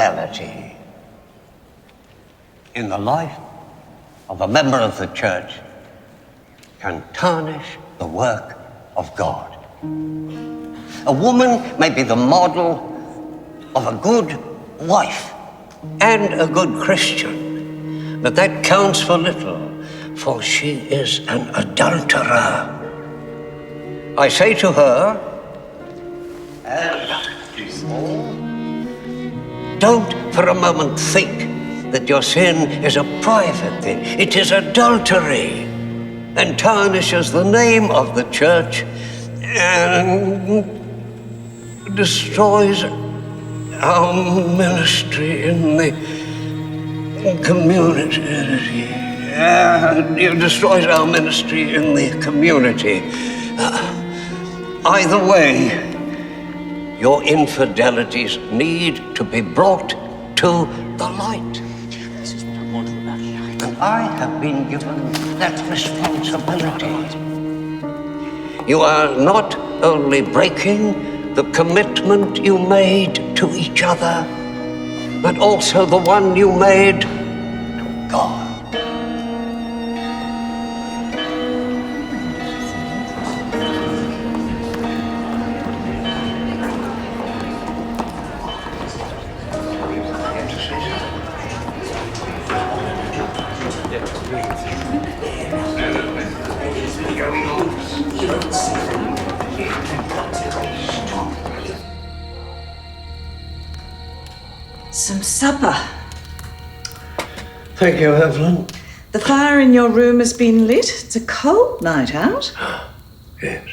infidelity in the life of a member of the church can tarnish the work of God. A woman may be the model of a good wife and a good Christian, but that counts for little, for she is an adulterer. I say to her, don't for a moment think that your sin is a private thing. It is adultery and tarnishes the name of the church and destroys our ministry in the community. It destroys our ministry in the community. Either way, your infidelities need to be brought to the light. And I have been given that responsibility. You are not only breaking the commitment you made to each other, but also the one you made to God. Some supper. Thank you, Evelyn. The fire in your room has been lit. It's a cold night out. Yes.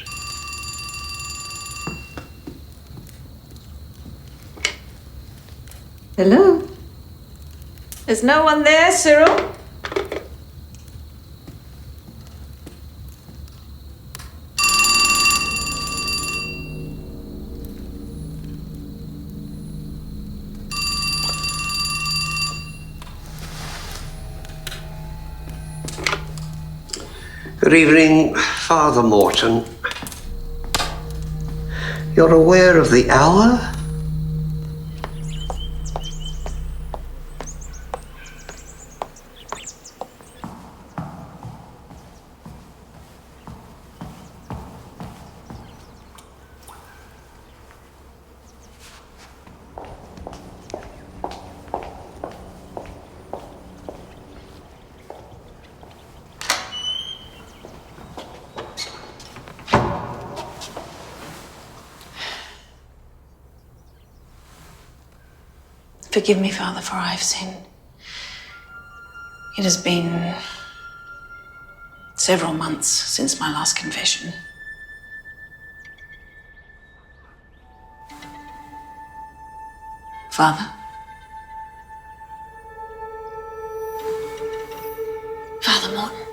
Hello? There's no one there, Cyril? Good evening, Father Morton. You're aware of the hour? Forgive me, Father, for I have sinned. It has been several months since my last confession. Father? Father Morton?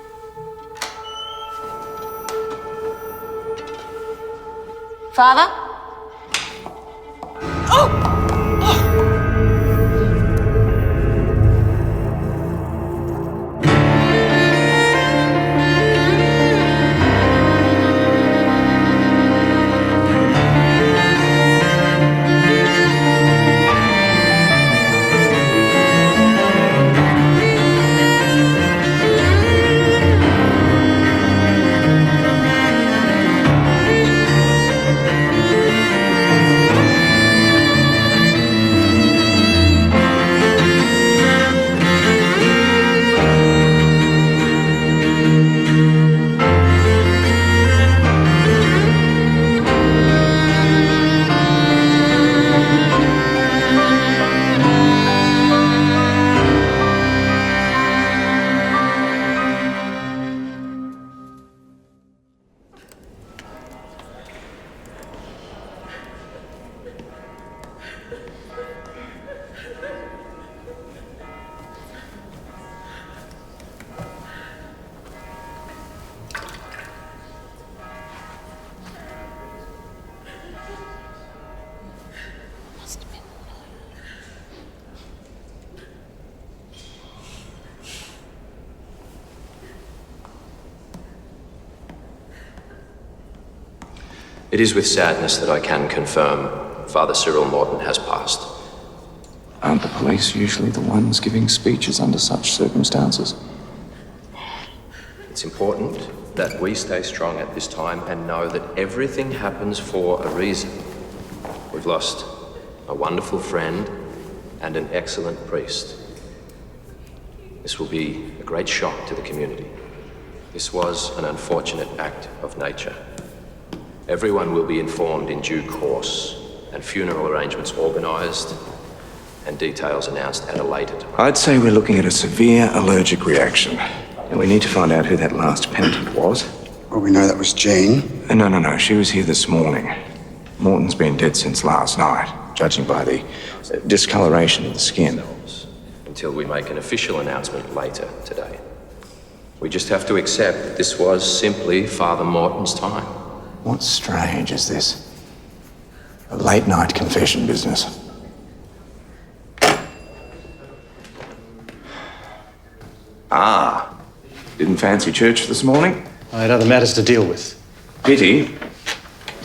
Father? Oh! It is with sadness that I can confirm Father Cyril Morton has passed. Aren't the police usually the ones giving speeches under such circumstances? It's important that we stay strong at this time and know that everything happens for a reason. We've lost a wonderful friend and an excellent priest. This will be a great shock to the community. This was an unfortunate act of nature. Everyone will be informed in due course, and funeral arrangements organised and details announced at a later time. I'd say we're looking at a severe allergic reaction, and we need to find out who that last penitent was. Well, we know that was Jean. No. She was here this morning. Morton's been dead since last night, judging by the discoloration of the skin. Until we make an official announcement later today. We just have to accept that this was simply Father Morton's time. What's strange is this? A late-night confession business. Didn't fancy church this morning? I had other matters to deal with. Pity,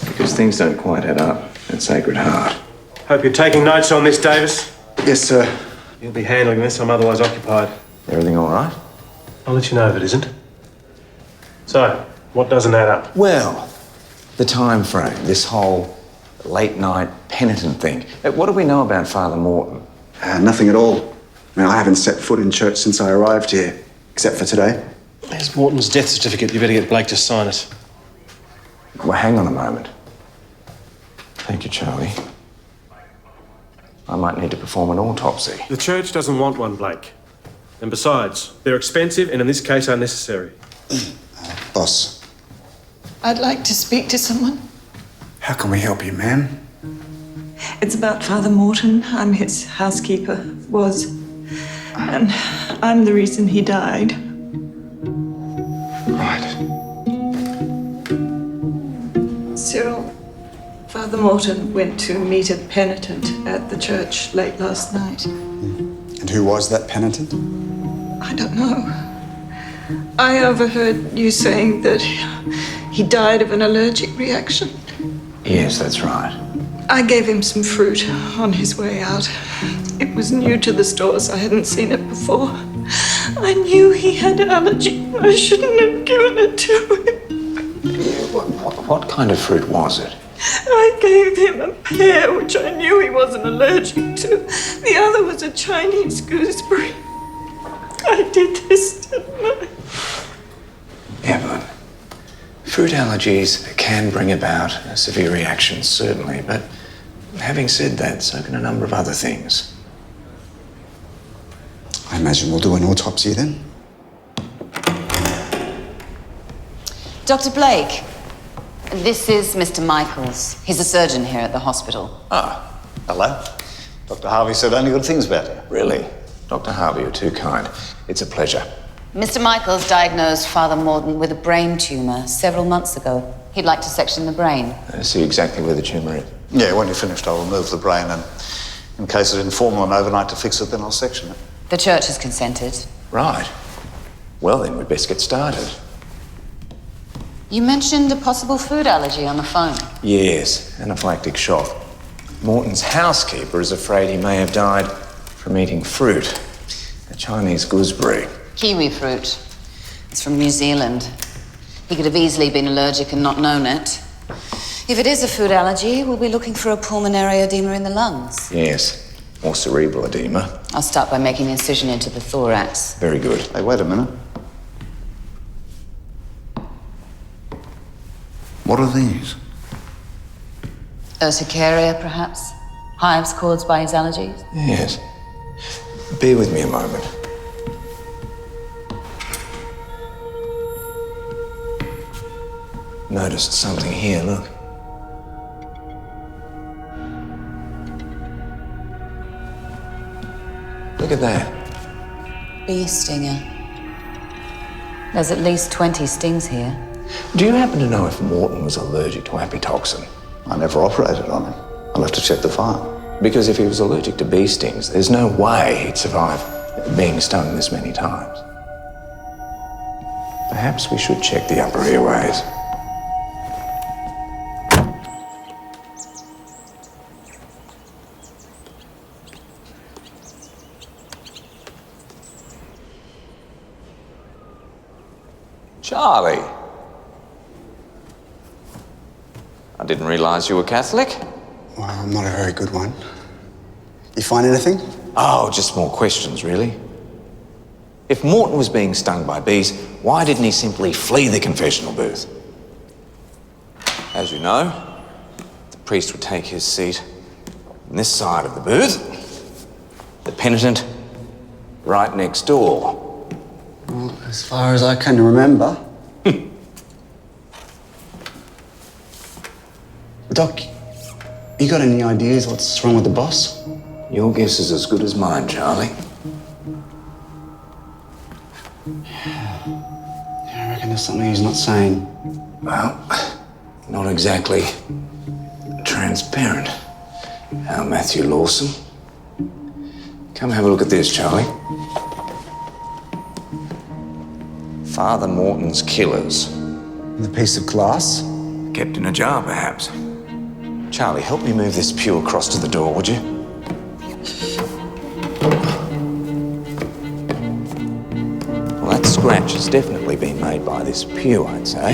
because things don't quite add up at Sacred Heart. Hope you're taking notes on this, Davis. Yes, sir. You'll be handling this, I'm otherwise occupied. Everything all right? I'll let you know if it isn't. So, what doesn't add up? Well, the time frame, this whole late-night penitent thing. What do we know about Father Morton? Nothing at all. I haven't set foot in church since I arrived here, except for today. There's Morton's death certificate. You better get Blake to sign it. Well, hang on a moment. Thank you, Charlie. I might need to perform an autopsy. The church doesn't want one, Blake. And besides, they're expensive and in this case unnecessary. Boss, I'd like to speak to someone. how can we help you, ma'am? It's about Father Morton. I'm his housekeeper. Was. And I'm the reason he died. Right. Cyril, Father Morton went to meet a penitent at the church late last night. And who was that penitent? I don't know. I overheard you saying that he died of an allergic reaction. Yes, that's right. I gave him some fruit on his way out. It was new to the stores. I hadn't seen it before. I knew he had allergy. I shouldn't have given it to him. What kind of fruit was it? I gave him a pear, which I knew he wasn't allergic to. The other was a Chinese gooseberry. I did this, didn't I? Evelyn, fruit allergies can bring about severe reactions, certainly, but having said that, so can a number of other things. I imagine we'll do an autopsy then. Dr. Blake, this is Mr. Michaels. He's a surgeon here at the hospital. Ah, hello. Dr. Harvey said only good things about you. Really? Dr. Harvey, you're too kind. It's a pleasure. Mr. Michaels diagnosed Father Morton with a brain tumour several months ago. He'd like to section the brain. See exactly where the tumour is. Yeah, when you're finished, I'll remove the brain, and in case it inform on overnight to fix it, then I'll section it. The church has consented. Right. Well, then we'd best get started. You mentioned a possible food allergy on the phone. Yes, anaphylactic shock. Morton's housekeeper is afraid he may have died from eating fruit. A Chinese gooseberry. Kiwi fruit. It's from New Zealand. He could have easily been allergic and not known it. If it is a food allergy, we'll be looking for a pulmonary edema in the lungs. Yes, or cerebral edema. I'll start by making an incision into the thorax. Very good. Hey, wait a minute. What are these? Urticaria, perhaps? Hives caused by his allergies? Yes. Bear with me a moment. Noticed something here, look. Look at that. Bee stinger. There's at least 20 stings here. Do you happen to know if Morton was allergic to apitoxin? I never operated on him. I'll have to check the file. Because if he was allergic to bee stings, there's no way he'd survive being stung this many times. Perhaps we should check the upper airways. Charlie. I didn't realise you were Catholic. Well, I'm not a very good one. You find anything? Oh, just more questions, really. If Morton was being stung by bees, why didn't he simply flee the confessional booth? As you know, the priest would take his seat on this side of the booth, the penitent right next door. Well, as far as I can remember. Doc, you got any ideas what's wrong with the boss? Your guess is as good as mine, Charlie. I reckon there's something he's not saying. Well, not exactly transparent. How, Matthew Lawson? Come have a look at this, Charlie. Father Morton's killers. The piece of glass? Kept in a jar, perhaps. Charlie, help me move this pew across to the door, would you? Well, that scratch has definitely been made by this pew, I'd say.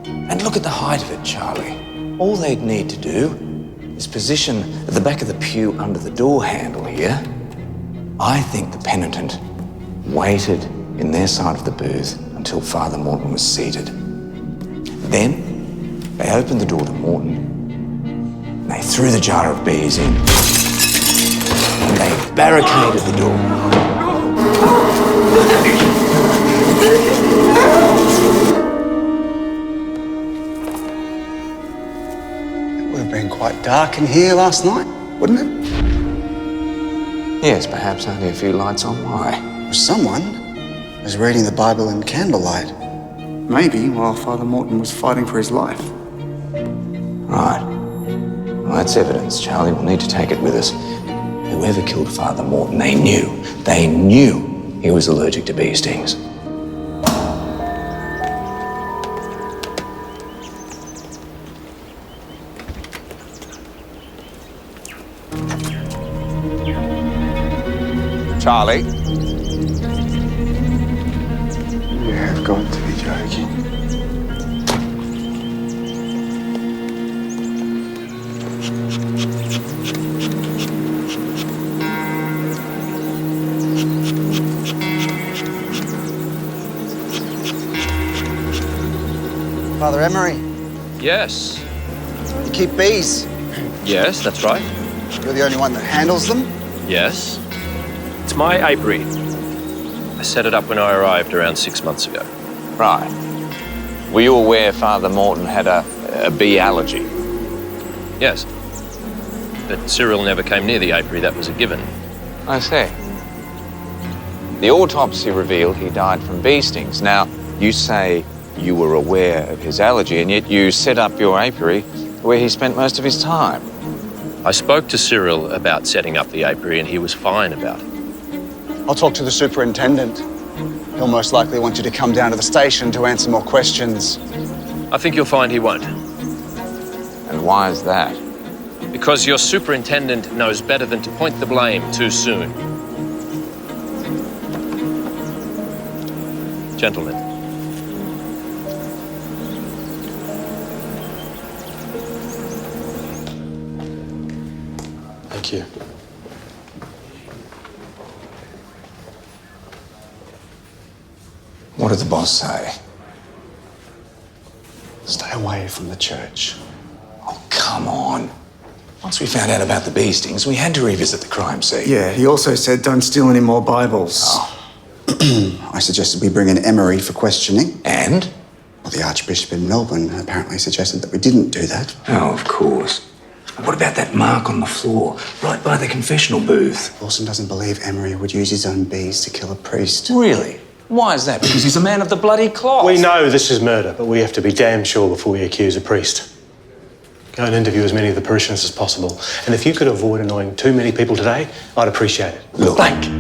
And look at the height of it, Charlie. All they'd need to do is position at the back of the pew under the door handle here. I think the penitent waited in their side of the booth until Father Morton was seated. Then they opened the door to Morton, and they threw the jar of bees in, and they barricaded the door. It would have been quite dark in here last night, wouldn't it? Yes, perhaps only a few lights on. Why? Someone was reading the Bible in candlelight. Maybe while Father Morton was fighting for his life. Right. Well, that's evidence, Charlie. We'll need to take it with us. Whoever killed Father Morton, they knew he was allergic to bee stings. Charlie? You have got to be joking. Father Emery, Yes. you keep bees. Yes, that's right. You're the only one that handles them. Yes. It's my apiary. I set it up when I arrived around 6 months ago. Right. Were you aware Father Morton had a bee allergy? Yes. But Cyril never came near the apiary, that was a given. I see. The autopsy revealed he died from bee stings. Now, you say you were aware of his allergy, and yet you set up your apiary where he spent most of his time. I spoke to Cyril about setting up the apiary, and he was fine about it. I'll talk to the superintendent. He'll most likely want you to come down to the station to answer more questions. I think you'll find he won't. And why is that? Because your superintendent knows better than to point the blame too soon. Gentlemen. Thank you. What did the boss say? Stay away from the church. Oh, come on. Once we found out about the bee stings, we had to revisit the crime scene. Yeah, he also said don't steal any more Bibles. Oh. I suggested we bring in Emery for questioning. And? Well, the Archbishop in Melbourne apparently suggested that we didn't do that. Oh, of course. What about that mark on the floor, right by the confessional booth? Lawson doesn't believe Emery would use his own bees to kill a priest. Really? Why is that? Because he's a man of the bloody cloth. We know this is murder, but we have to be damn sure before we accuse a priest. Go and interview as many of the parishioners as possible. And if you could avoid annoying too many people today, I'd appreciate it. Look. Blake!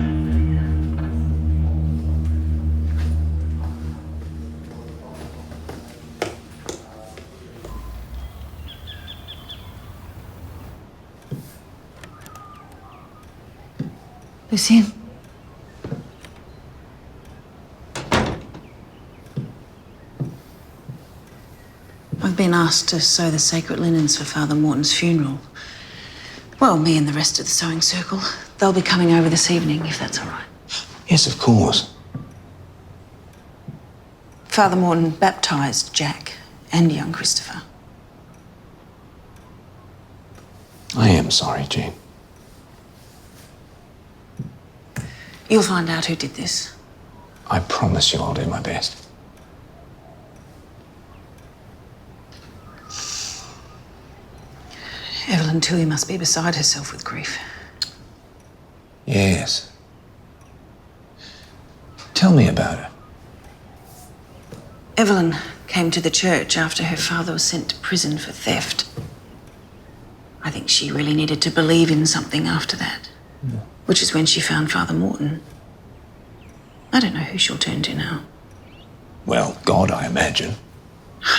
Lucien. I've been asked to sew the sacred linens for Father Morton's funeral. Well, me and the rest of the sewing circle. They'll be coming over this evening, if that's all right. Yes, of course. Father Morton baptised Jack and young Christopher. I am sorry, Jean. You'll find out who did this. I promise you I'll do my best. Evelyn Toohey must be beside herself with grief. Yes. Tell me about it. Evelyn came to the church after her father was sent to prison for theft. I think she really needed to believe in something after that, which is when she found Father Morton. I don't know who she'll turn to now. Well, God, I imagine.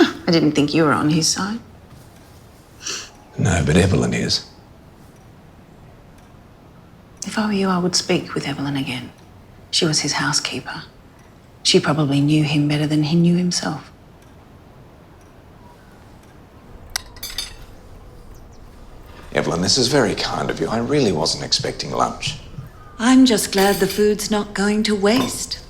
I didn't think you were on his side. No, but Evelyn is. If I were you, I would speak with Evelyn again. She was his housekeeper. She probably knew him better than he knew himself. Evelyn, this is very kind of you. I really wasn't expecting lunch. I'm just glad the food's not going to waste.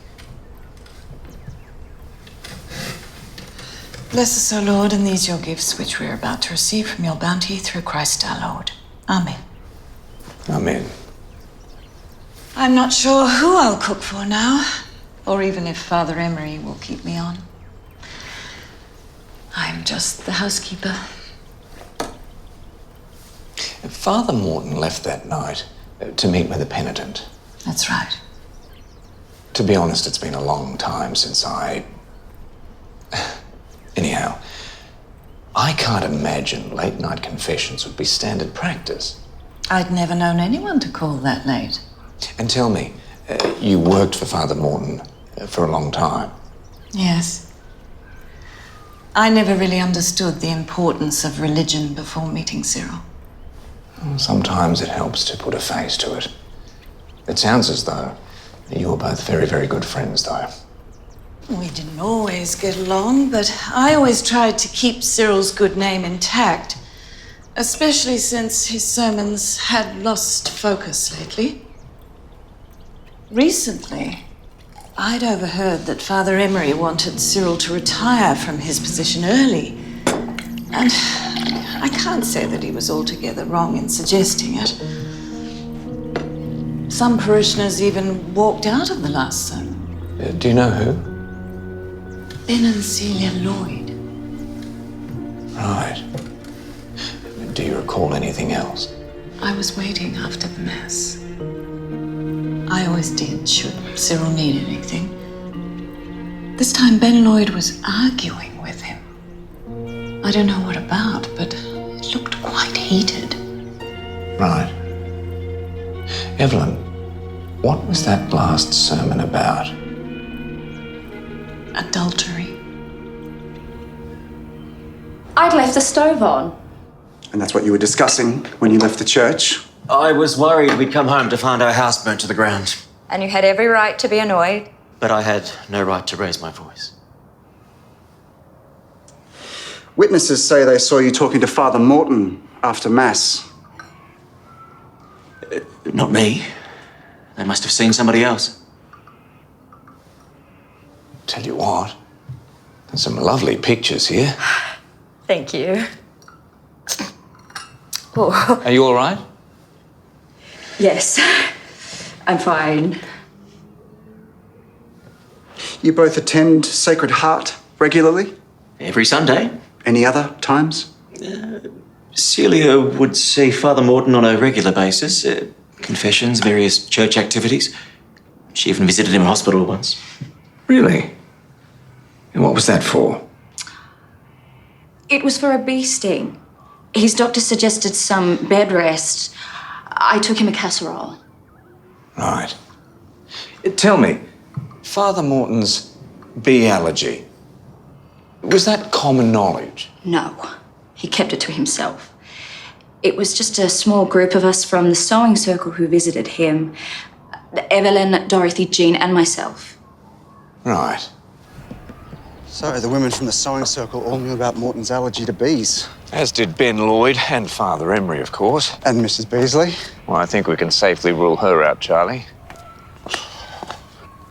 Bless us, O Lord, and these your gifts which we are about to receive from your bounty through Christ our Lord. Amen. Amen. I'm not sure who I'll cook for now, or even if Father Emery will keep me on. I'm just the housekeeper. Father Morton left that night to meet with a penitent. That's right. To be honest, it's been a long time since I... Anyhow, I can't imagine late-night confessions would be standard practice. I'd never known anyone to call that late. And tell me, you worked for Father Morton for a long time? Yes. I never really understood the importance of religion before meeting Cyril. Sometimes it helps to put a face to it. It sounds as though you were both very, very good friends, though. We didn't always get along, but I always tried to keep Cyril's good name intact, especially since his sermons had lost focus lately. Recently, I'd overheard that Father Emery wanted Cyril to retire from his position early, and I can't say that he was altogether wrong in suggesting it. Some parishioners even walked out of the last sermon. Do you know who? Ben and Celia Lloyd. Right. Do you recall anything else? I was waiting after the Mass. I always did, should Cyril need anything. This time Ben Lloyd was arguing with him. I don't know what about, but it looked quite heated. Right. Evelyn, what was that last sermon about? Adultery. I'd left the stove on. And that's what you were discussing when you left the church? I was worried we'd come home to find our house burnt to the ground. And you had every right to be annoyed. But I had no right to raise my voice. Witnesses say they saw you talking to Father Morton after Mass. Not me. They must have seen somebody else. Tell you what, there's some lovely pictures here. Thank you. Oh. Are you all right? Yes, I'm fine. You both attend Sacred Heart regularly? Every Sunday. Any other times? Celia would see Father Morton on a regular basis. Confessions, various church activities. She even visited him in hospital once. Really? And what was that for? It was for a bee sting. His doctor suggested some bed rest. I took him a casserole. Right. Tell me, Father Morton's bee allergy, was that common knowledge? No, he kept it to himself. It was just a small group of us from the sewing circle who visited him. Evelyn, Dorothy, Jean, and myself. Right. So, the women from the sewing circle all knew about Morton's allergy to bees. As did Ben Lloyd and Father Emery, of course. And Mrs. Beasley. Well, I think we can safely rule her out, Charlie.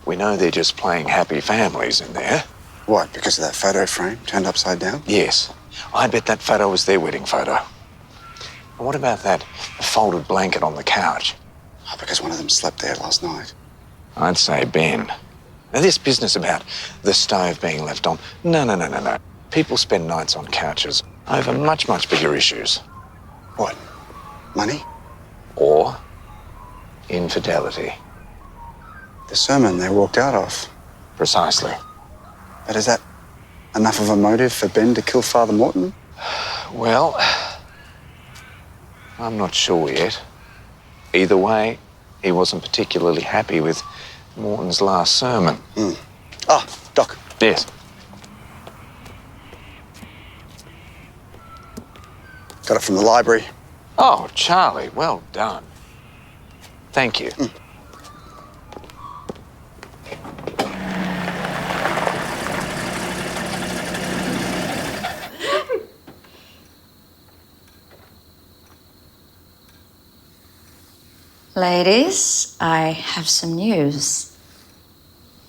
We know they're just playing happy families in there. What, because of that photo frame turned upside down? Yes. I bet that photo was their wedding photo. And what about that folded blanket on the couch? Oh, because one of them slept there last night. I'd say Ben. Now, this business about the stove being left on, no. People spend nights on couches over much, much bigger issues. What? Money? Or infidelity. The sermon they walked out of. Precisely. But is that enough of a motive for Ben to kill Father Morton? Well, I'm not sure yet. Either way, he wasn't particularly happy with Morton's last sermon. Ah, Doc. Yes. Got it from the library. Oh, Charlie, well done. Thank you. Ladies, I have some news.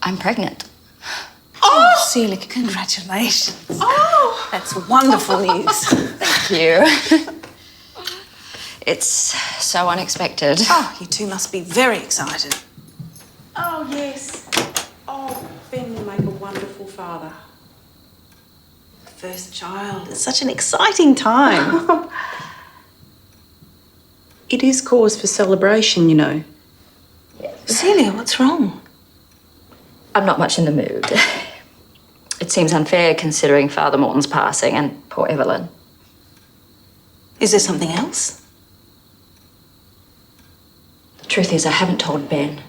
I'm pregnant. Oh, Celia, congratulations. Oh! That's wonderful news. Thank you. It's so unexpected. Oh, you two must be very excited. Oh, yes. Oh, Ben will make a wonderful father. First child. It's such an exciting time. It is cause for celebration, you know. Celia, what's wrong? I'm not much in the mood. It seems unfair considering Father Morton's passing and poor Evelyn. Is there something else? The truth is, I haven't told Ben.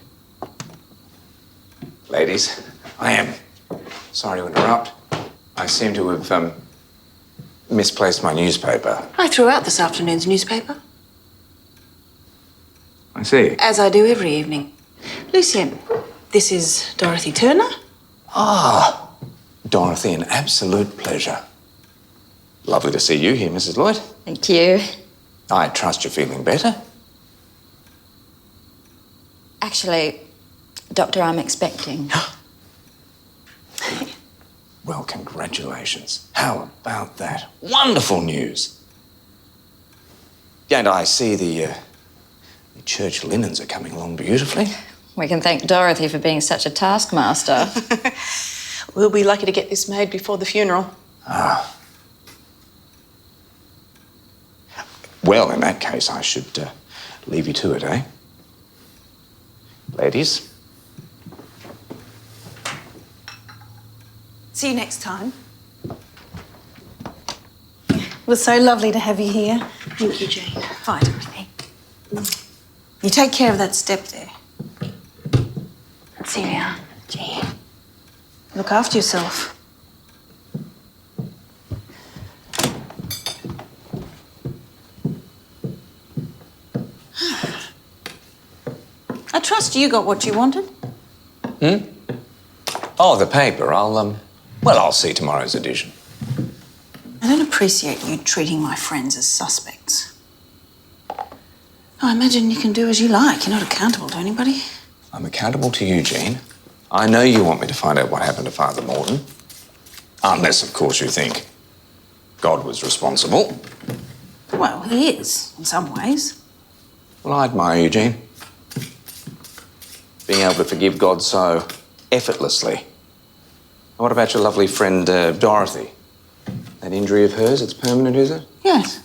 Ladies, I am sorry to interrupt. I seem to have misplaced my newspaper. I threw out this afternoon's newspaper, I see. as I do every evening. Lucien, this is Dorothy Turner. Ah, Dorothy, an absolute pleasure. Lovely to see you here, Mrs. Lloyd. Thank you. I trust you're feeling better. Actually, Doctor, I'm expecting. Well, congratulations. How about that? Wonderful news. And I see the church linens are coming along beautifully. We can thank Dorothy for being such a taskmaster. We'll be lucky to get this made before the funeral. Ah. Well, in that case, I should leave you to it, eh? Ladies. See you next time. It was so lovely to have you here. Thank you, Jane. Bye, Dorothy. You take care of that step there. Celia, Jane. Look after yourself. I trust you got what you wanted. Oh, the paper. I'll see tomorrow's edition. I don't appreciate you treating my friends as suspects. I imagine you can do as you like. You're not accountable to anybody. I'm accountable to you, Jean. I know you want me to find out what happened to Father Morton. Unless, of course, you think God was responsible. Well, he is, in some ways. Well, I admire you, Jean. Being able to forgive God so effortlessly. What about your lovely friend, Dorothy? That injury of hers, it's permanent, is it? Yes.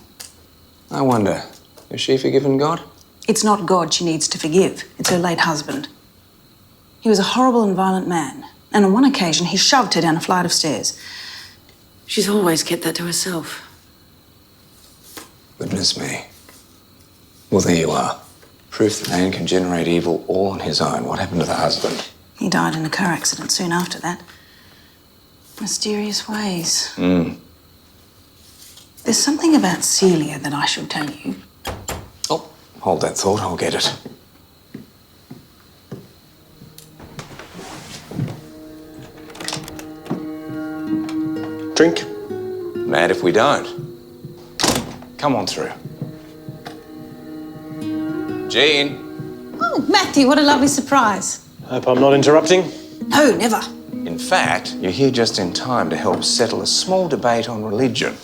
I wonder, has she forgiven God? It's not God she needs to forgive. It's her late husband. He was a horrible and violent man. And on one occasion, he shoved her down a flight of stairs. She's always kept that to herself. Goodness me. Well, there you are. Proof that man can generate evil all on his own. What happened to the husband? He died in a car accident soon after that. Mysterious ways. There's something about Celia that I should tell you. Oh, hold that thought. I'll get it. drink? Mad if we don't. Come on through. Jean. Oh, Matthew, what a lovely surprise. Hope I'm not interrupting. No, never. In fact, you're here just in time to help settle a small debate on religion.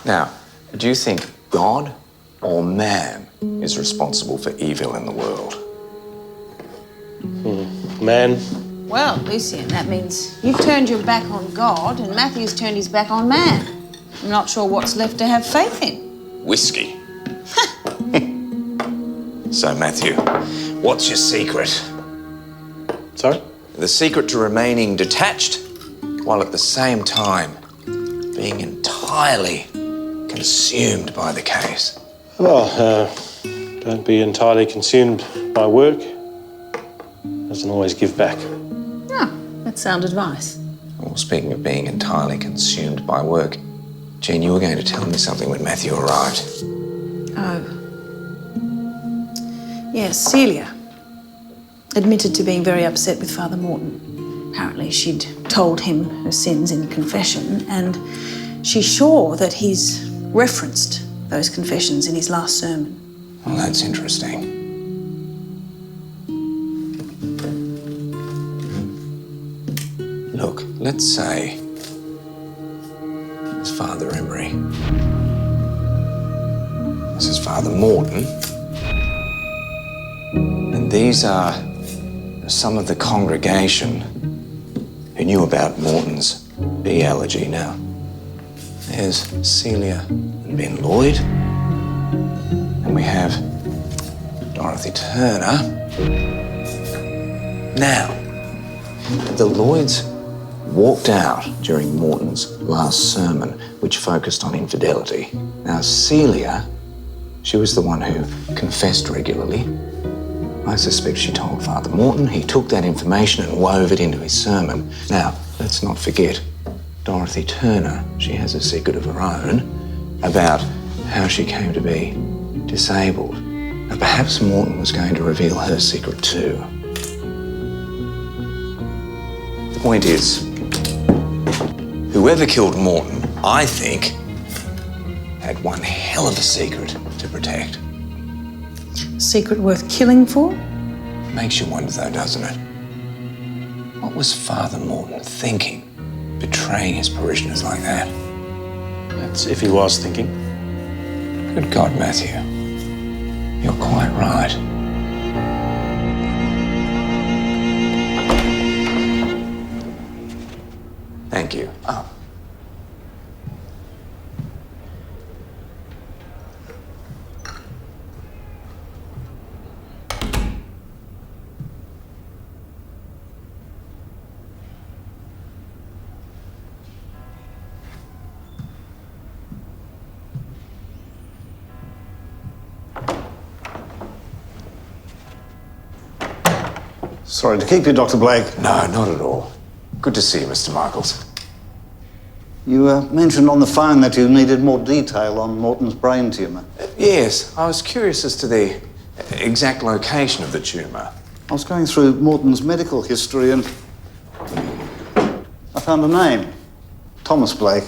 Now, do you think God or man is responsible for evil in the world? Man. Well, Lucian, that means you've turned your back on God and Matthew's turned his back on man. I'm not sure what's left to have faith in. Whiskey. So, Matthew, what's your secret? Sorry? The secret to remaining detached while at the same time being entirely consumed by the case. Well, don't be entirely consumed by work. Doesn't always give back. Ah, that's sound advice. Well, speaking of being entirely consumed by work, Jean, you were going to tell me something when Matthew arrived. Oh. Yes, Celia admitted to being very upset with Father Morton. Apparently she'd told him her sins in confession, and she's sure that he's referenced those confessions in his last sermon. Well, that's interesting. Look, let's say it's Father Emery. This is Father Morton. And these are some of the congregation who knew about Morton's bee allergy. Now, there's Celia and Ben Lloyd. And we have Dorothy Turner. Now, the Lloyds walked out during Morton's last sermon, which focused on infidelity. Now, Celia, she was the one who confessed regularly. I suspect she told Father Morton. He took that information and wove it into his sermon. Now, let's not forget, Dorothy Turner, she has a secret of her own about how she came to be disabled. Now, perhaps Morton was going to reveal her secret too. The point is, whoever killed Morton, I think, had one hell of a secret to protect. Secret worth killing for? Makes you wonder though, doesn't it? What was Father Morton thinking, betraying his parishioners like that? That's if he was thinking. Good God, Matthew. You're quite right. Thank you. Oh. Sorry to keep you, Dr. Blake. No, not at all. Good to see you, Mr. Michaels. You mentioned on the phone that you needed more detail on Morton's brain tumour. Yes, I was curious as to the exact location of the tumour. I was going through Morton's medical history and I found a name. Thomas Blake.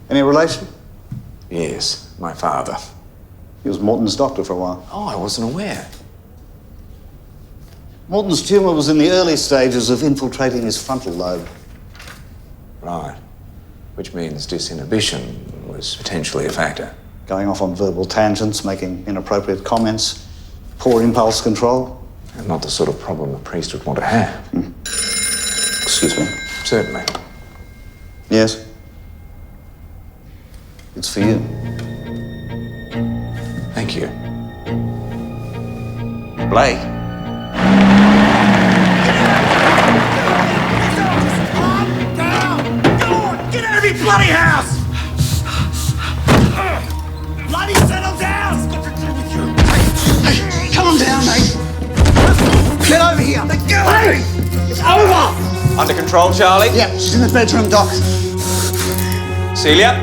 Any relation? Yes, my father. He was Morton's doctor for a while. Oh, I wasn't aware. Morton's tumour was in the early stages of infiltrating his frontal lobe. Right. Which means disinhibition was potentially a factor. Going off on verbal tangents, making inappropriate comments, poor impulse control. And not the sort of problem a priest would want to have. Excuse me. Certainly. Yes? It's for you. Thank you. Blake? Get out of your bloody house! Bloody settle down! It's got to do with you. Hey, calm down, mate. Get over here. Hey! It's over! Under control, Charlie? Yeah, she's in the bedroom, Doc. Celia?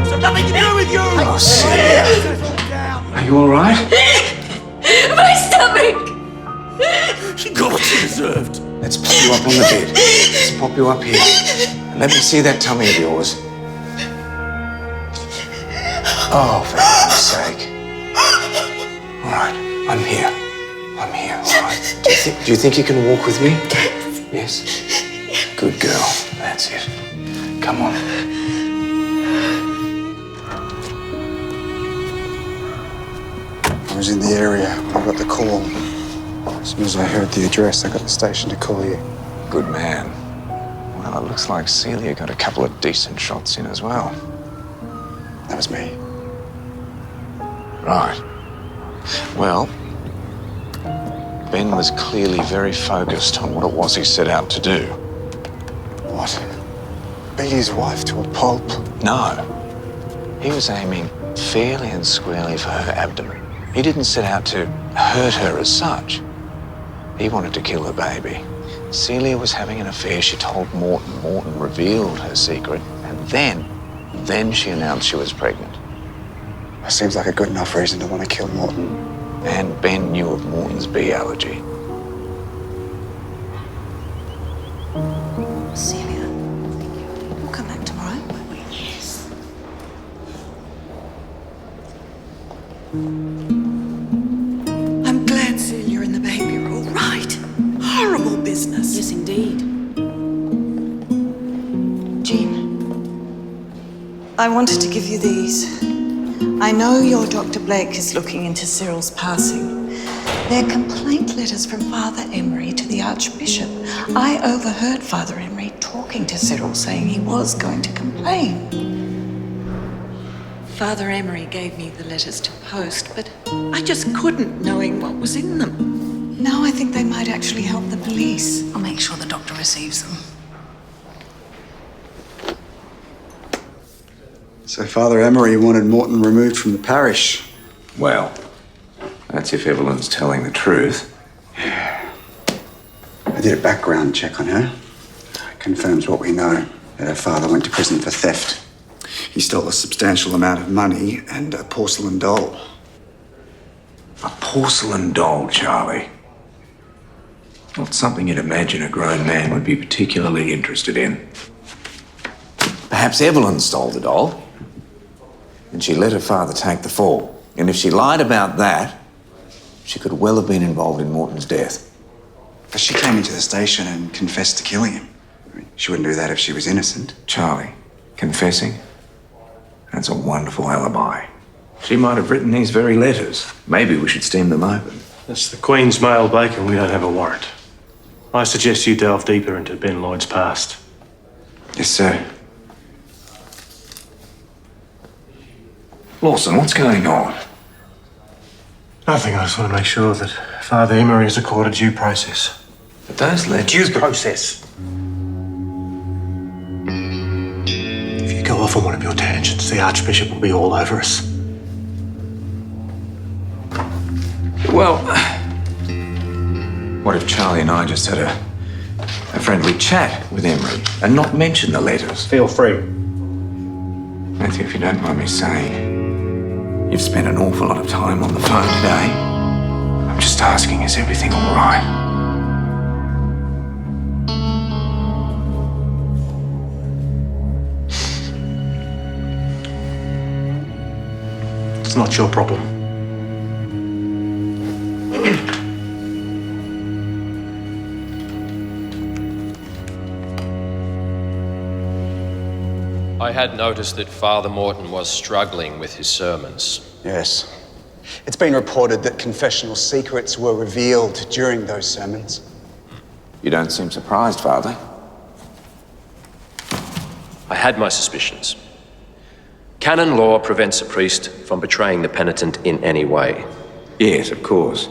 It's got nothing to do with you! Oh, Celia. Are you all right? My stomach! She got what she deserved. Let's put you up on the bed. Let's pop you up here. And let me see that tummy of yours. Oh, for heaven's sake. All right, I'm here. I'm here, all right. Do you think you can walk with me? Yes? Good girl. That's it. Come on. I was in the area when I got the call. As soon as I heard the address, I got the station to call you. Good man. Well, it looks like Celia got a couple of decent shots in as well. That was me. Right. Well, Ben was clearly very focused on what it was he set out to do. What? Beat his wife to a pulp? No. He was aiming fairly and squarely for her abdomen. He didn't set out to hurt her as such. He wanted to kill the baby. Celia was having an affair. She told Morton. Morton revealed her secret. And then she announced she was pregnant. That seems like a good enough reason to want to kill Morton. And Ben knew of Morton's bee allergy. Celia, we'll come back tomorrow, won't we? Yes. I'm glad Celia and the baby are all right. Horrible business. Yes, indeed. Jean, I wanted to give you these. I know your Dr. Blake is looking into Cyril's passing. They're complaint letters from Father Emery to the Archbishop. I overheard Father Emery talking to Cyril, saying he was going to complain. Father Emery gave me the letters to post, but I just couldn't, knowing what was in them. Now I think they might actually help the police. I'll make sure the doctor receives them. So Father Emery wanted Morton removed from the parish. Well, that's if Evelyn's telling the truth. I did a background check on her. It confirms what we know, that her father went to prison for theft. He stole a substantial amount of money and a porcelain doll. A porcelain doll, Charlie. Not something you'd imagine a grown man would be particularly interested in. Perhaps Evelyn stole the doll, and she let her father take the fall. And if she lied about that, she could well have been involved in Morton's death. But she came into the station and confessed to killing him. I mean, she wouldn't do that if she was innocent. Charlie, confessing? That's a wonderful alibi. She might have written these very letters. Maybe we should steam them open. It's the Queen's mail, Blake, and we don't have a warrant. I suggest you delve deeper into Ben Lloyd's past. Yes, sir. Lawson, what's going on? Nothing. I just want to make sure that Father Emery is accorded due process. But those letters... Due process. If you go off on one of your tangents, the Archbishop will be all over us. Well, what if Charlie and I just had a friendly chat with Emery and not mention the letters? Feel free. Matthew, if you don't mind me saying, you've spent an awful lot of time on the phone today. I'm just asking, is everything all right? It's not your problem. I had noticed that Father Morton was struggling with his sermons. Yes. It's been reported that confessional secrets were revealed during those sermons. You don't seem surprised, Father. I had my suspicions. Canon law prevents a priest from betraying the penitent in any way. Yes, of course.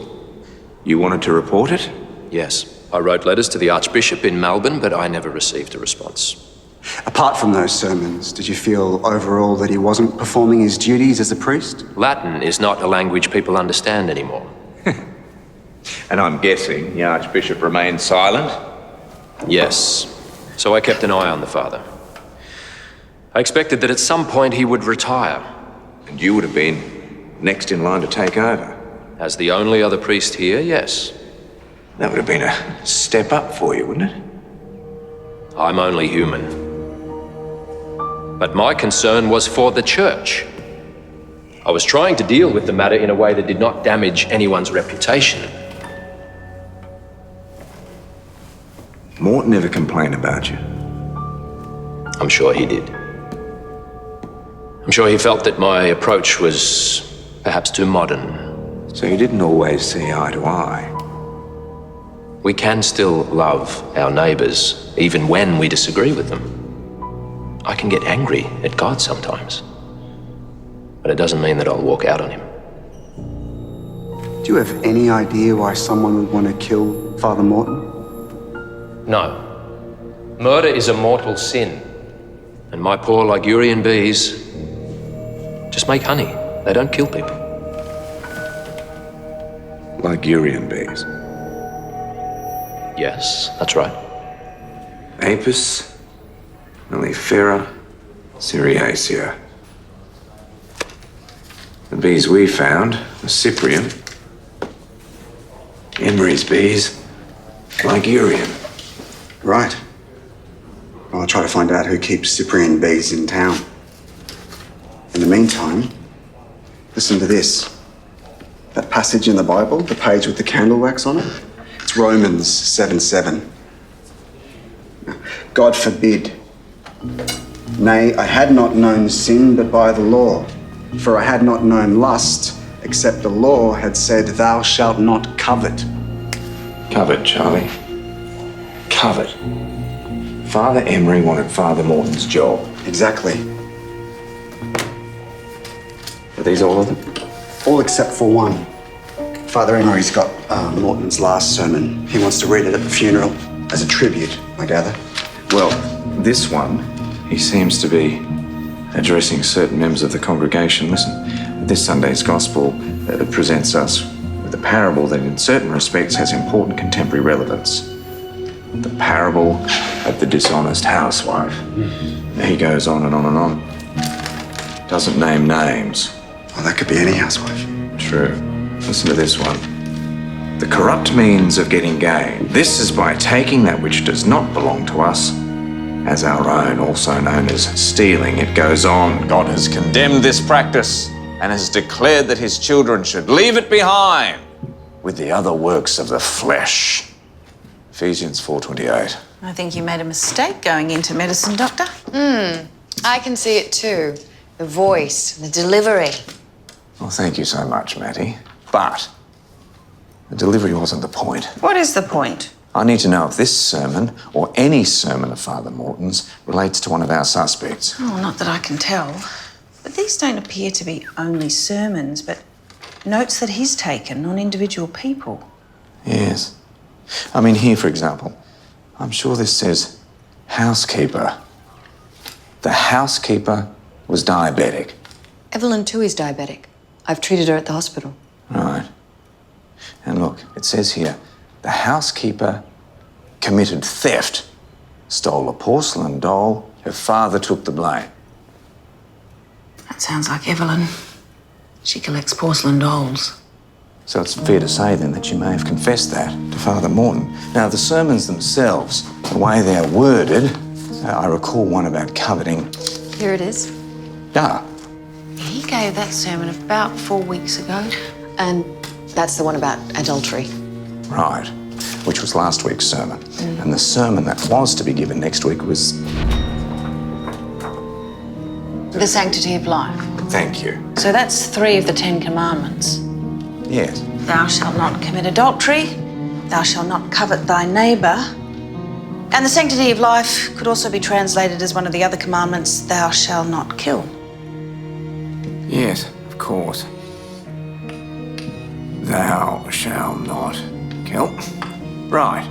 You wanted to report it? Yes. I wrote letters to the Archbishop in Melbourne, but I never received a response. Apart from those sermons, did you feel overall that he wasn't performing his duties as a priest? Latin is not a language people understand anymore. And I'm guessing the Archbishop remained silent? Yes. So I kept an eye on the father. I expected that at some point he would retire. And you would have been next in line to take over? As the only other priest here, yes. That would have been a step up for you, wouldn't it? I'm only human. But my concern was for the church. I was trying to deal with the matter in a way that did not damage anyone's reputation. Morton never complained about you. I'm sure he did. I'm sure he felt that my approach was perhaps too modern. So you didn't always see eye to eye. We can still love our neighbours, even when we disagree with them. I can get angry at God sometimes, but it doesn't mean that I'll walk out on him. Do you have any idea why someone would want to kill Father Morton? No. Murder is a mortal sin, and my poor Ligurian bees just make honey. They don't kill people. Ligurian bees? Yes, that's right. Apis, mellifera, syriacea. The bees we found were Cyprian. Emery's bees, Ligurian. Right. Well, I'll try to find out who keeps Cyprian bees in town. In the meantime, listen to this. That passage in the Bible, the page with the candle wax on it, it's Romans 7:7. God forbid. Nay, I had not known sin but by the law, for I had not known lust, except the law had said, thou shalt not covet. Covet, Charlie. Covet. Father Emery wanted Father Morton's job. Exactly. Are these all of them? All except for one. Father Emery's got Morton's last sermon. He wants to read it at the funeral as a tribute, I gather. Well, this one, he seems to be addressing certain members of the congregation. Listen, this Sunday's Gospel presents us with a parable that in certain respects has important contemporary relevance. The parable of the dishonest housewife. He goes on and on and on. Doesn't name names. Well, that could be any housewife. True. Listen to this one. The corrupt means of getting gain. This is by taking that which does not belong to us as our own, also known as stealing. It goes on. God has condemned this practice and has declared that his children should leave it behind with the other works of the flesh. Ephesians 4:28. I think you made a mistake going into medicine, Doctor. I can see it too. The voice, the delivery. Well, thank you so much, Matty. But the delivery wasn't the point. What is the point? I need to know if this sermon, or any sermon of Father Morton's, relates to one of our suspects. Oh, not that I can tell. But these don't appear to be only sermons, but notes that he's taken on individual people. Yes. I mean, here, for example, I'm sure this says housekeeper. The housekeeper was diabetic. Evelyn Toohey's diabetic. I've treated her at the hospital. Right. And look, it says here, the housekeeper committed theft, stole a porcelain doll, her father took the blame. That sounds like Evelyn. She collects porcelain dolls. So it's fair to say then that you may have confessed that to Father Morton. Now, the sermons themselves, the way they're worded, I recall one about coveting. Here it is. Ah, He gave that sermon about 4 weeks ago. And that's the one about adultery. right, which was last week's sermon. And the sermon that was to be given next week was... The sanctity of life. Thank you. So that's 3 of the 10 commandments. Yes. Thou shalt not commit adultery. Thou shalt not covet thy neighbour. And the sanctity of life could also be translated as one of the other commandments, thou shalt not kill. Yes, of course. Thou shalt not kill. Right.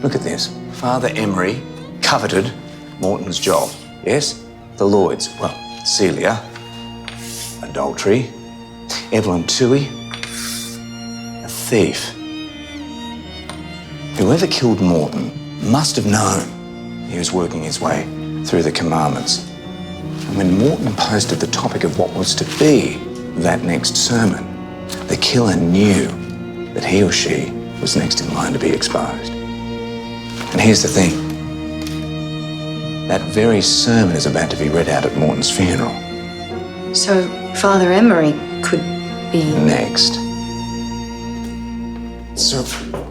Look at this. Father Emery coveted Morton's job. Yes? The Lloyds. Well, Celia. Adultery. Evelyn Toohey. A thief. Whoever killed Morton must have known he was working his way through the commandments. And when Morton posted the topic of what was to be that next sermon, the killer knew that he or she was next in line to be exposed. And here's the thing. That very sermon is about to be read out at Morton's funeral. So Father Emery could be... Next. So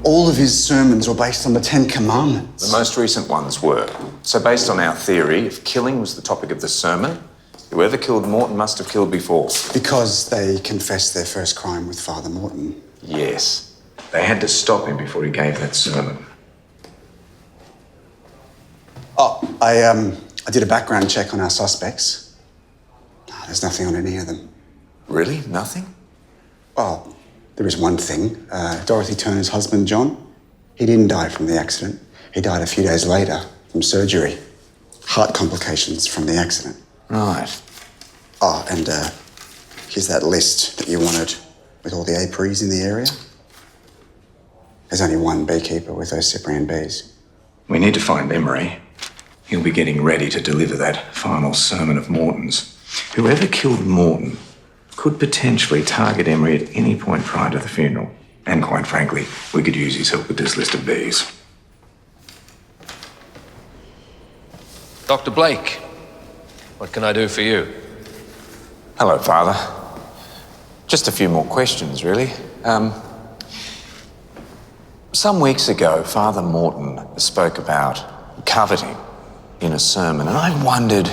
all of his sermons were based on the Ten Commandments? The most recent ones were. So based on our theory, if killing was the topic of the sermon, whoever killed Morton must have killed before. Because they confessed their first crime with Father Morton? Yes. They had to stop him before he gave that sermon. Oh, I did a background check on our suspects. No, there's nothing on any of them. Really? Nothing? Well, there is one thing. Dorothy Turner's husband, John, he didn't die from the accident. He died a few days later from surgery. Heart complications from the accident. Right. Oh, and here's that list that you wanted with all the apiaries in the area. There's only one beekeeper with those Cyprian bees. We need to find Emery. He'll be getting ready to deliver that final sermon of Morton's. Whoever killed Morton could potentially target Emery at any point prior to the funeral. And quite frankly, we could use his help with this list of bees. Dr. Blake, what can I do for you? Hello, Father. Just a few more questions, really. Some weeks ago, Father Morton spoke about coveting in a sermon, and I wondered,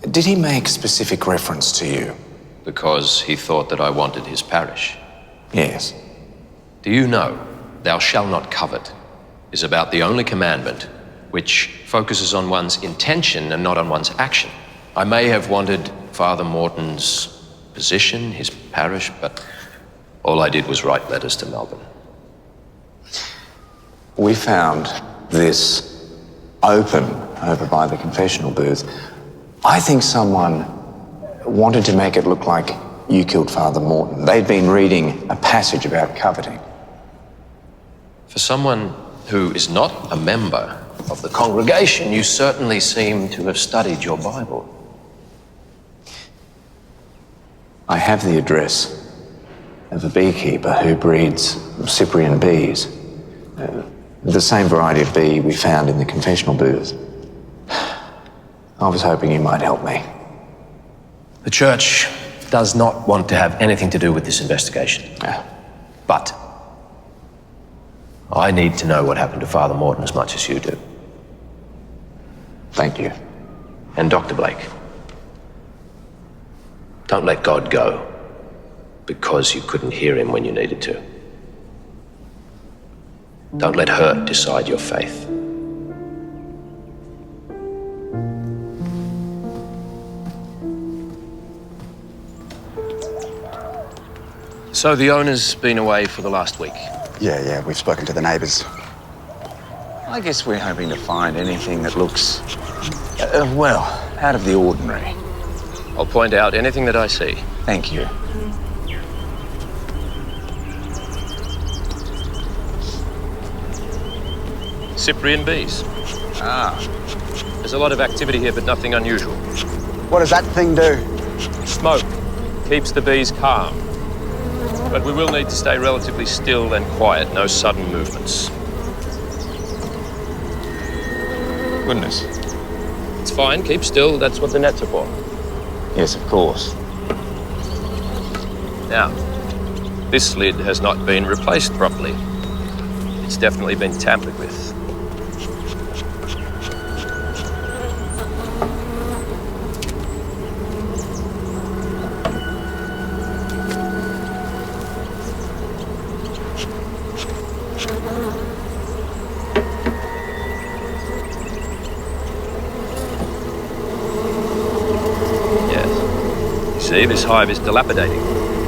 did he make specific reference to you? Because he thought that I wanted his parish. Yes. Do you know, thou shalt not covet is about the only commandment which focuses on one's intention and not on one's action. I may have wanted Father Morton's position, his parish, but all I did was write letters to Melbourne. We found this open over by the confessional booth. I think someone wanted to make it look like you killed Father Morton. They'd been reading a passage about coveting. For someone who is not a member of the congregation, you certainly seem to have studied your Bible. I have the address of a beekeeper who breeds Cyprian bees. The same variety of bee we found in the confessional booth. I was hoping you might help me. The church does not want to have anything to do with this investigation. But I need to know what happened to Father Morton as much as you do. Thank you. And Dr. Blake, don't let God go because you couldn't hear him when you needed to. Don't let hurt decide your faith. So the owner's been away for the last week? Yeah, we've spoken to the neighbours. I guess we're hoping to find anything that looks, well, out of the ordinary. I'll point out anything that I see. Thank you. Cyprian bees. There's a lot of activity here, but nothing unusual. What does that thing do? Smoke keeps the bees calm. But we will need to stay relatively still and quiet, no sudden movements. Goodness. It's fine, keep still, that's what the nets are for. Yes, of course. Now, this lid has not been replaced properly. It's definitely been tampered with. See, this hive is dilapidating.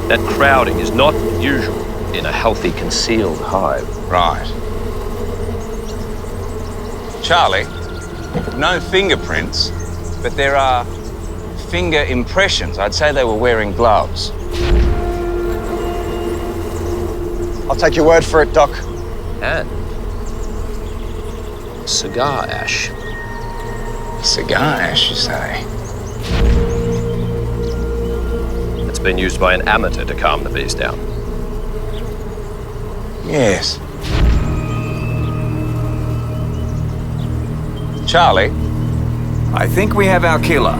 That crowding is not usual in a healthy, concealed hive. Right. Charlie, no fingerprints, but there are finger impressions. I'd say they were wearing gloves. I'll take your word for it, Doc. And cigar ash. Cigar ash, you say? Been used by an amateur to calm the bees down. Yes. Charlie, I think we have our killer.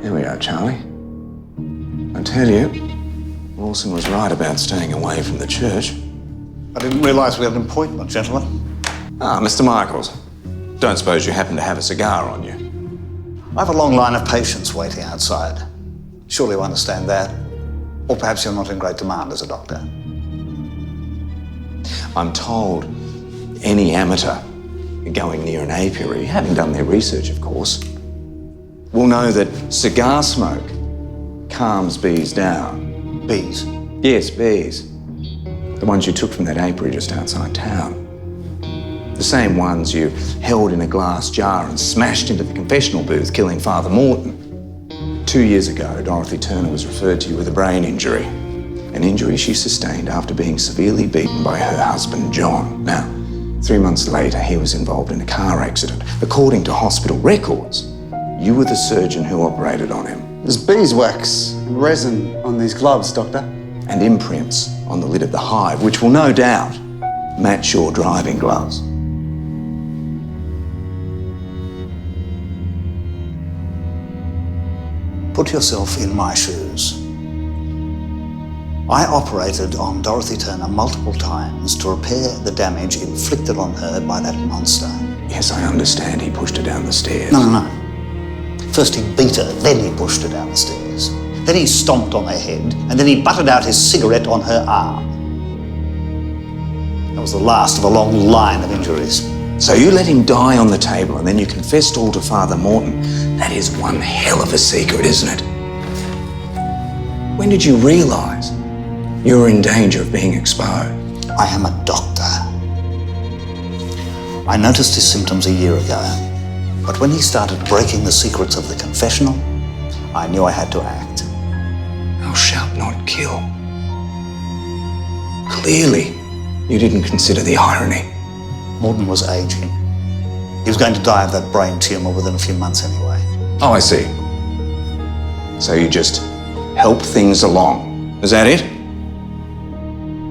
Here we are, Charlie. I tell you, Lawson was right about staying away from the church. I didn't realise we had an appointment, gentlemen. Ah, Mr. Michaels. Don't suppose you happen to have a cigar on you? I have a long line of patients waiting outside. Surely you understand that. Or perhaps you're not in great demand as a doctor. I'm told any amateur going near an apiary, having done their research, of course, will know that cigar smoke calms bees down. Bees? Yes, bees. The ones you took from that apiary just outside town. The same ones you held in a glass jar and smashed into the confessional booth, killing Father Morton. 2 years ago, Dorothy Turner was referred to you with a brain injury. An injury she sustained after being severely beaten by her husband, John. Now, 3 months later, he was involved in a car accident. According to hospital records, you were the surgeon who operated on him. There's beeswax and resin on these gloves, Doctor. And imprints on the lid of the hive, which will no doubt match your driving gloves. Put yourself in my shoes. I operated on Dorothy Turner multiple times to repair the damage inflicted on her by that monster. Yes, I understand he pushed her down the stairs. No. First he beat her, then he pushed her down the stairs. Then he stomped on her head, and then he butted out his cigarette on her arm. That was the last of a long line of injuries. So you let him die on the table and then you confessed all to Father Morton. That is one hell of a secret, isn't it? When did you realise you were in danger of being exposed? I am a doctor. I noticed his symptoms a year ago, but when he started breaking the secrets of the confessional, I knew I had to act. Thou shalt not kill. Clearly, you didn't consider the irony. Morton was aging. He was going to die of that brain tumour within a few months anyway. Oh, I see. So you just help things along. Is that it?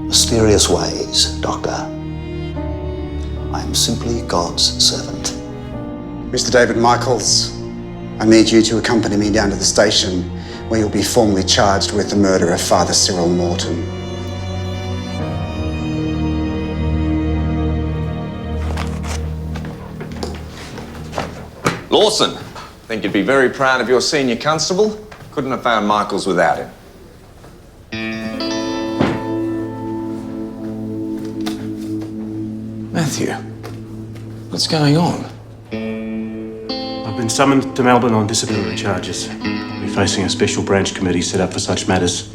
Mysterious ways, Doctor. I am simply God's servant. Mr. David Michaels, I need you to accompany me down to the station where you'll be formally charged with the murder of Father Cyril Morton. Lawson, think you'd be very proud of your senior constable? Couldn't have found Michaels without him. Matthew, what's going on? I've been summoned to Melbourne on disciplinary charges. I'll be facing a special branch committee set up for such matters.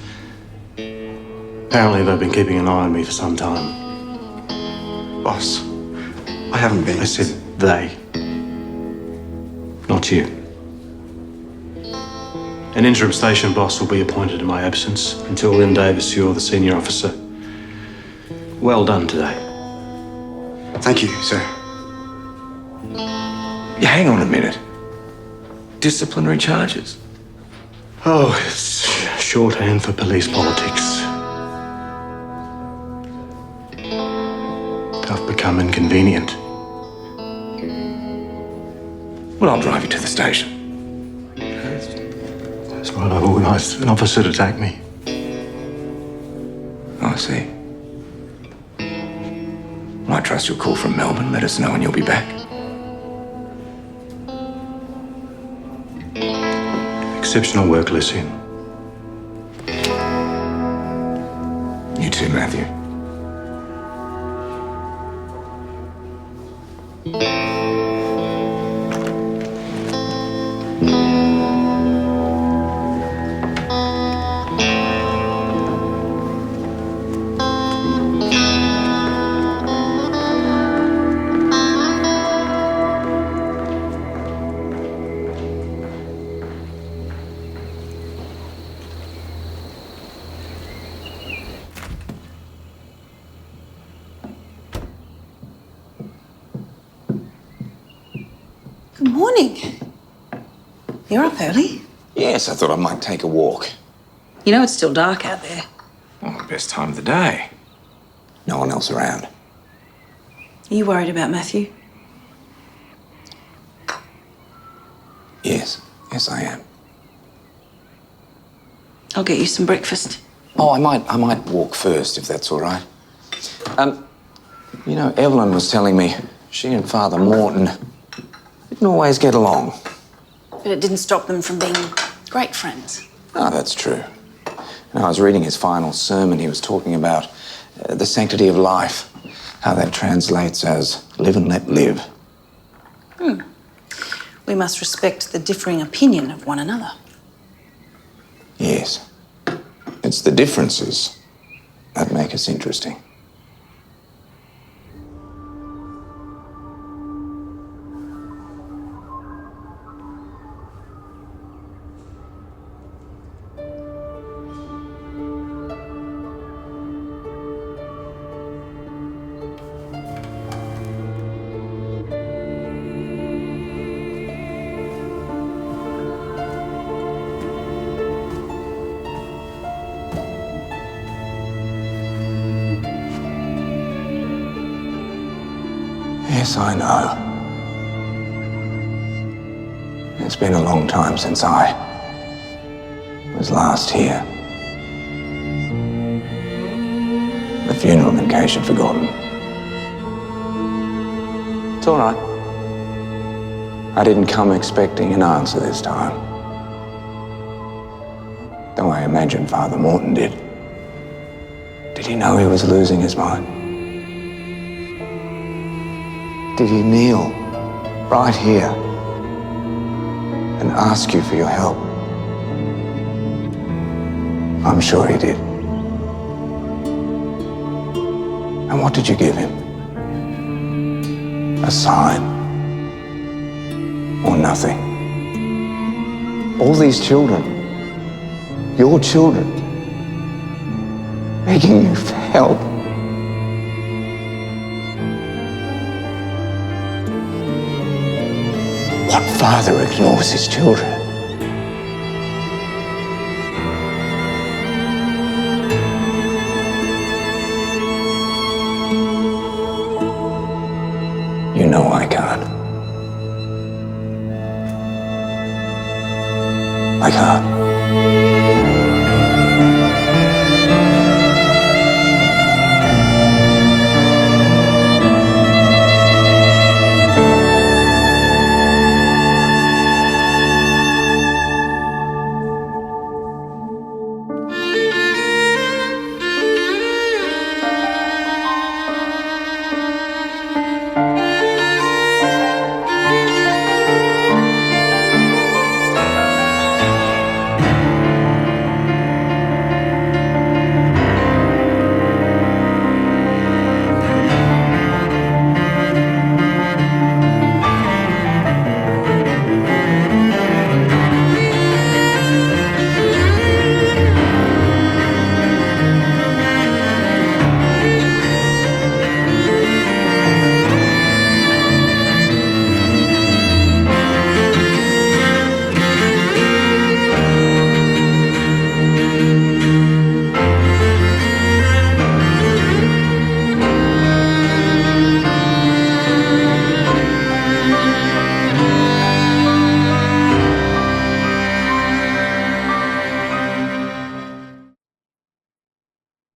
Apparently they've been keeping an eye on me for some time. Boss, I haven't been... I said they. Not you. An interim station boss will be appointed in my absence. Until then, Davis, you're the senior officer. Well done today. Thank you, sir. Yeah, hang on a minute. Disciplinary charges? Oh, it's shorthand for police politics. I've become inconvenient. Well, I'll drive you to the station. That's right, I've organised an officer to take me. Oh, I see. Well, I trust you'll call from Melbourne. Let us know when you'll be back. Exceptional work, Lucien. You too, Matthew. Morning. You're up early. Yes, I thought I might take a walk. You know it's still dark out there. Oh, the best time of the day. No one else around. Are you worried about Matthew? Yes, I am. I'll get you some breakfast. Oh, I might walk first, if that's all right. You know, Evelyn was telling me she and Father Morton didn't always get along. But it didn't stop them from being great friends. Oh, that's true. And I was reading his final sermon. He was talking about the sanctity of life, how that translates as live and let live. We must respect the differing opinion of one another. Yes. It's the differences that make us interesting. Yes, I know. It's been a long time since I was last here. The funeral, in case you'd forgotten. It's all right. I didn't come expecting an answer this time. Though I imagine Father Morton did. Did he know he was losing his mind? Did he kneel right here and ask you for your help? I'm sure he did. And what did you give him? A sign? Or nothing? All these children, your children, begging you for help. What father ignores his children? You know I can't. I can't.